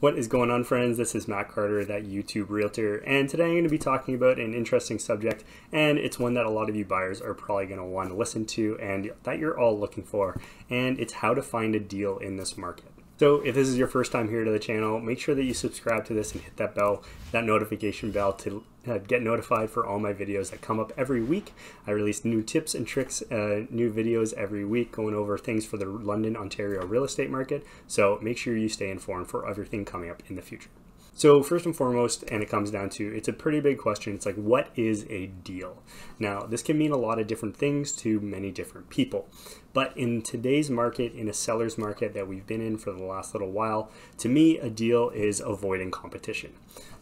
What is going on, friends? This is Matt Carter, that YouTube realtor, and today I'm going to be talking about an interesting subject, and it's one that a lot of you buyers are probably going to want to listen to and that you're all looking for, and it's how to find a deal in this market. So if this is your first time here to the channel, make sure that you subscribe to this and hit that bell, that notification bell, to get notified for all my videos that come up every week. I release new tips and tricks, new videos every week going over things for the London, Ontario real estate market. So make sure you stay informed for everything coming up in the future. So first and foremost, and it comes down to, it's a pretty big question. It's like, what is a deal? Now, this can mean a lot of different things to many different people. But in today's market, in a seller's market that we've been in for the last little while, to me, a deal is avoiding competition.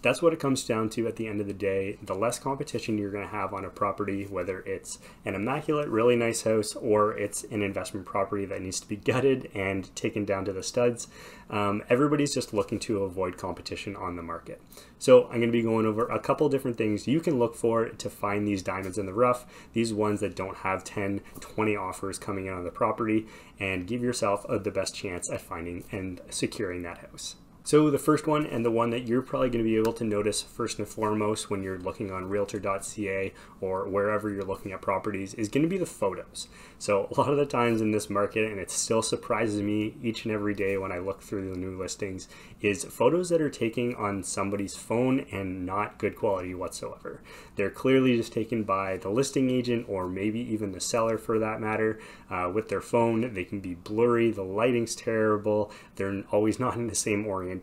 That's what it comes down to at the end of the day. The less competition you're going to have on a property, whether it's an immaculate, really nice house, or it's an investment property that needs to be gutted and taken down to the studs, everybody's just looking to avoid competition on the market. So I'm going to be going over a couple different things you can look for to find these diamonds in the rough, these ones that don't have 10, 20 offers coming in on the property, and give yourself the best chance at finding and securing that house. So the first one, and the one that you're probably going to be able to notice first and foremost when you're looking on Realtor.ca or wherever you're looking at properties, is going to be the photos. So a lot of the times in this market, and it still surprises me each and every day when I look through the new listings, is photos that are taken on somebody's phone and not good quality whatsoever. They're clearly just taken by the listing agent or maybe even the seller for that matter with their phone. They can be blurry, the lighting's terrible, they're always not in the same orientation,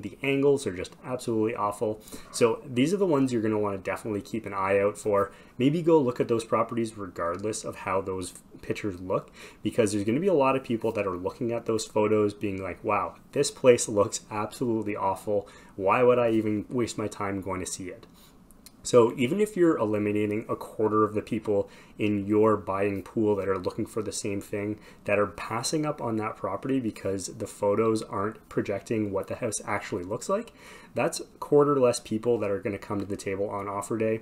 the angles are just absolutely awful. So these are the ones you're going to want to definitely keep an eye out for. Maybe go look at those properties regardless of how those pictures look, because there's going to be a lot of people that are looking at those photos being like, wow, this place looks absolutely awful. Why would I even waste my time going to see it? So even if you're eliminating a quarter of the people in your buying pool that are looking for the same thing, that are passing up on that property because the photos aren't projecting what the house actually looks like, that's a quarter less people that are going to come to the table on offer day.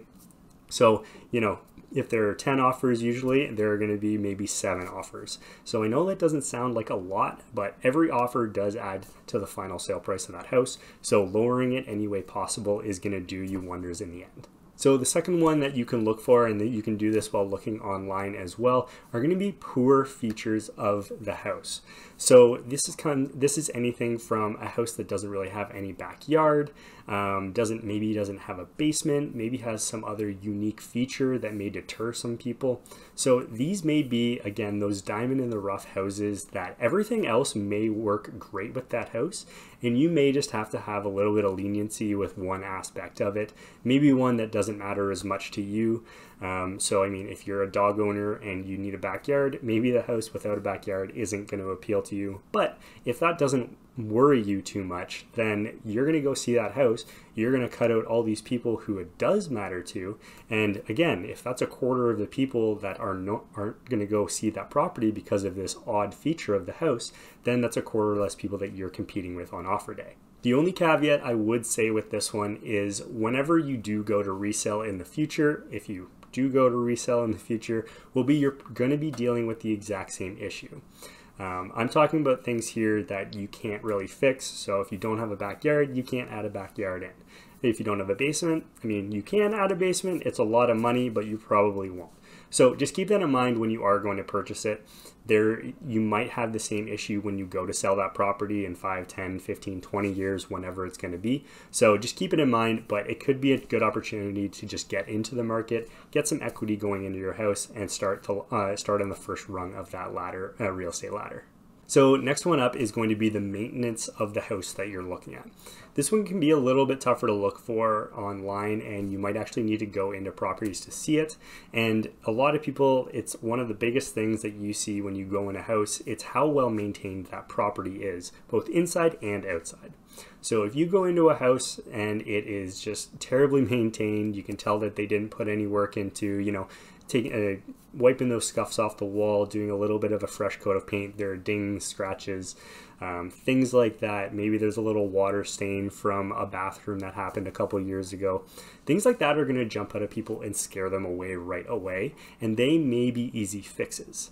So, you know, if there are 10 offers, usually there are going to be maybe 7 offers. So I know that doesn't sound like a lot, but every offer does add to the final sale price of that house. So lowering it any way possible is going to do you wonders in the end. So the second one that you can look for, and that you can do this while looking online as well, are going to be poor features of the house. So this is anything from a house that doesn't really have any backyard, maybe doesn't have a basement, maybe has some other unique feature that may deter some people. So these may be, again, those diamond in the rough houses that everything else may work great with that house, and you may just have to have a little bit of leniency with one aspect of it, maybe one that doesn't matter as much to you. So I mean, if you're a dog owner and you need a backyard, maybe the house without a backyard isn't going to appeal to you. But if that doesn't worry you too much, then you're going to go see that house. You're going to cut out all these people who it does matter to. And again, if that's a quarter of the people that aren't going to go see that property because of this odd feature of the house, then that's a quarter less people that you're competing with on offer day. The only caveat I would say with this one is whenever you do go to resell in the future, if you do go to resell in the future, you're going to be dealing with the exact same issue. I'm talking about things here that you can't really fix. So if you don't have a backyard, you can't add a backyard in. If you don't have a basement, I mean, you can add a basement. It's a lot of money, but you probably won't. So just keep that in mind when you are going to purchase it. You might have the same issue when you go to sell that property in 5, 10, 15, 20 years, whenever it's going to be. So just keep it in mind, but it could be a good opportunity to just get into the market, get some equity going into your house, and start on the first rung of that ladder, real estate ladder. So next one up is going to be the maintenance of the house that you're looking at. This one can be a little bit tougher to look for online, and you might actually need to go into properties to see it. And a lot of people, it's one of the biggest things that you see when you go in a house. It's how well maintained that property is, both inside and outside. So if you go into a house and it is just terribly maintained, you can tell that they didn't put any work into, you know, wiping those scuffs off the wall, doing a little bit of a fresh coat of paint. There are dings, scratches, things like that. Maybe there's a little water stain from a bathroom that happened a couple years ago. Things like that are going to jump out at people and scare them away right away, and they may be easy fixes.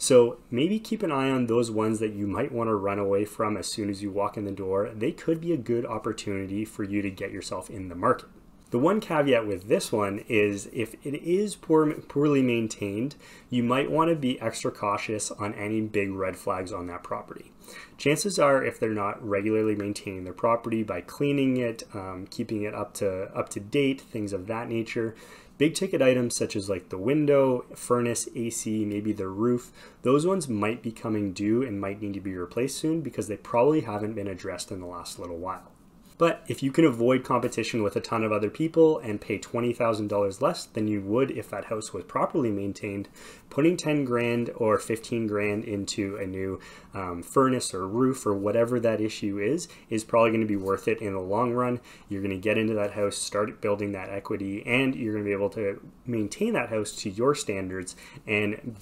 So maybe keep an eye on those ones that you might want to run away from as soon as you walk in the door. They could be a good opportunity for you to get yourself in the market. The one caveat with this one is if it is poorly maintained, you might want to be extra cautious on any big red flags on that property. Chances are, if they're not regularly maintaining their property by cleaning it, keeping it up to date, things of that nature, big ticket items such as like the window, furnace, AC, maybe the roof, those ones might be coming due and might need to be replaced soon because they probably haven't been addressed in the last little while. But if you can avoid competition with a ton of other people and pay $20,000 less than you would if that house was properly maintained, putting 10 grand or 15 grand into a new furnace or roof or whatever that issue is probably going to be worth it in the long run. You're going to get into that house, start building that equity, and you're going to be able to maintain that house to your standards and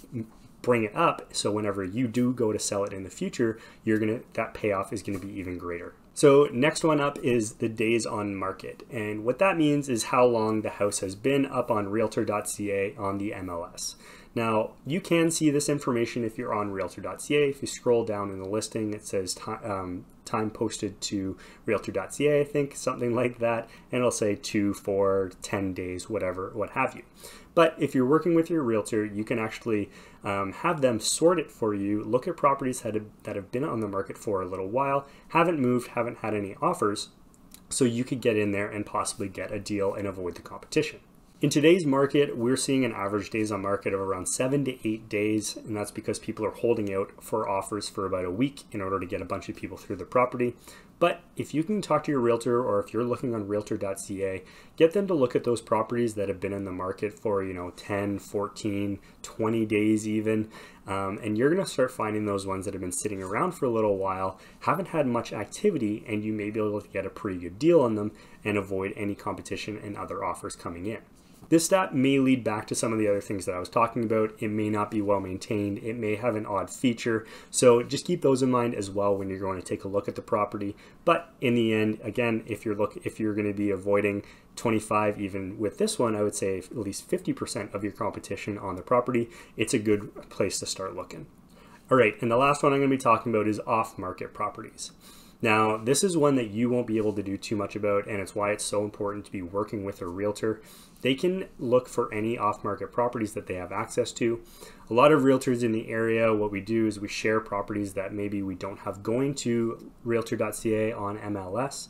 bring it up. So whenever you do go to sell it in the future, that payoff is going to be even greater. So next one up is the days on market. And what that means is how long the house has been up on Realtor.ca on the MLS. Now, you can see this information if you're on Realtor.ca. If you scroll down in the listing, it says time posted to Realtor.ca, I think, something like that. And it'll say 2, 4, 10 days, whatever, what have you. But if you're working with your realtor, you can actually have them sort it for you, look at properties that have been on the market for a little while, haven't moved, haven't had any offers, so you could get in there and possibly get a deal and avoid the competition. In today's market, we're seeing an average days on market of around 7 to 8 days, and that's because people are holding out for offers for about a week in order to get a bunch of people through the property. But if you can talk to your realtor, or if you're looking on Realtor.ca, get them to look at those properties that have been in the market for 10, 14, 20 days even, and you're going to start finding those ones that have been sitting around for a little while, haven't had much activity, and you may be able to get a pretty good deal on them and avoid any competition and other offers coming in. This stat may lead back to some of the other things that I was talking about. It may not be well maintained. It may have an odd feature. So just keep those in mind as well when you're going to take a look at the property. But in the end, again, if you're going to be avoiding 25, even with this one, I would say at least 50% of your competition on the property, it's a good place to start looking. All right, and the last one I'm going to be talking about is off-market properties. Now, this is one that you won't be able to do too much about, and it's why it's so important to be working with a realtor. They can look for any off-market properties that they have access to. A lot of realtors in the area, what we do is we share properties that maybe we don't have going to Realtor.ca on MLS.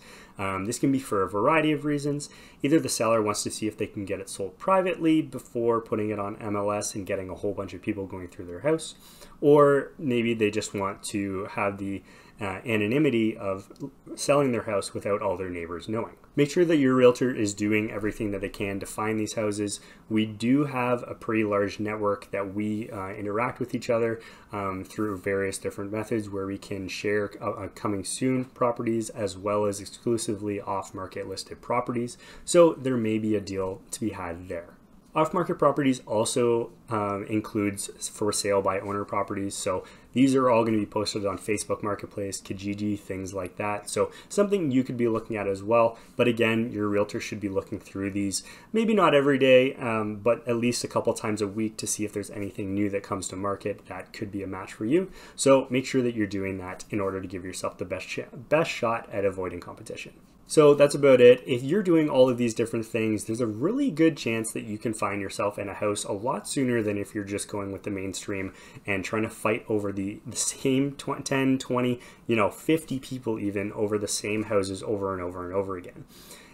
This can be for a variety of reasons. Either the seller wants to see if they can get it sold privately before putting it on MLS and getting a whole bunch of people going through their house, or maybe they just want to have the anonymity of selling their house without all their neighbors knowing. Make sure that your realtor is doing everything that they can to find these houses. We do have a pretty large network that we interact with each other through various different methods where we can share coming soon properties as well as exclusively off-market listed properties. So there may be a deal to be had there. Off-market properties also includes for sale by owner properties. So these are all going to be posted on Facebook Marketplace, Kijiji, things like that. So something you could be looking at as well. But again, your realtor should be looking through these, maybe not every day, but at least a couple times a week to see if there's anything new that comes to market that could be a match for you. So make sure that you're doing that in order to give yourself the best shot at avoiding competition. So that's about it. If you're doing all of these different things, there's a really good chance that you can find yourself in a house a lot sooner than if you're just going with the mainstream and trying to fight over the same 10, 20, 50 people even over the same houses over and over and over again.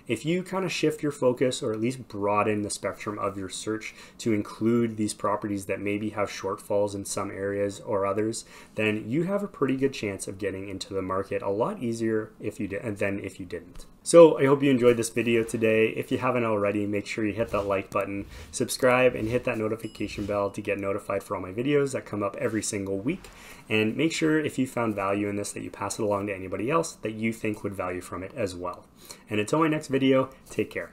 If you kind of shift your focus or at least broaden the spectrum of your search to include these properties that maybe have shortfalls in some areas or others, then you have a pretty good chance of getting into the market a lot easier than if you didn't. So I hope you enjoyed this video today. If you haven't already, make sure you hit that like button, subscribe, and hit that notification bell to get notified for all my videos that come up every single week. And make sure if you found value in this that you pass it along to anybody else that you think would value from it as well. And until my next video, take care.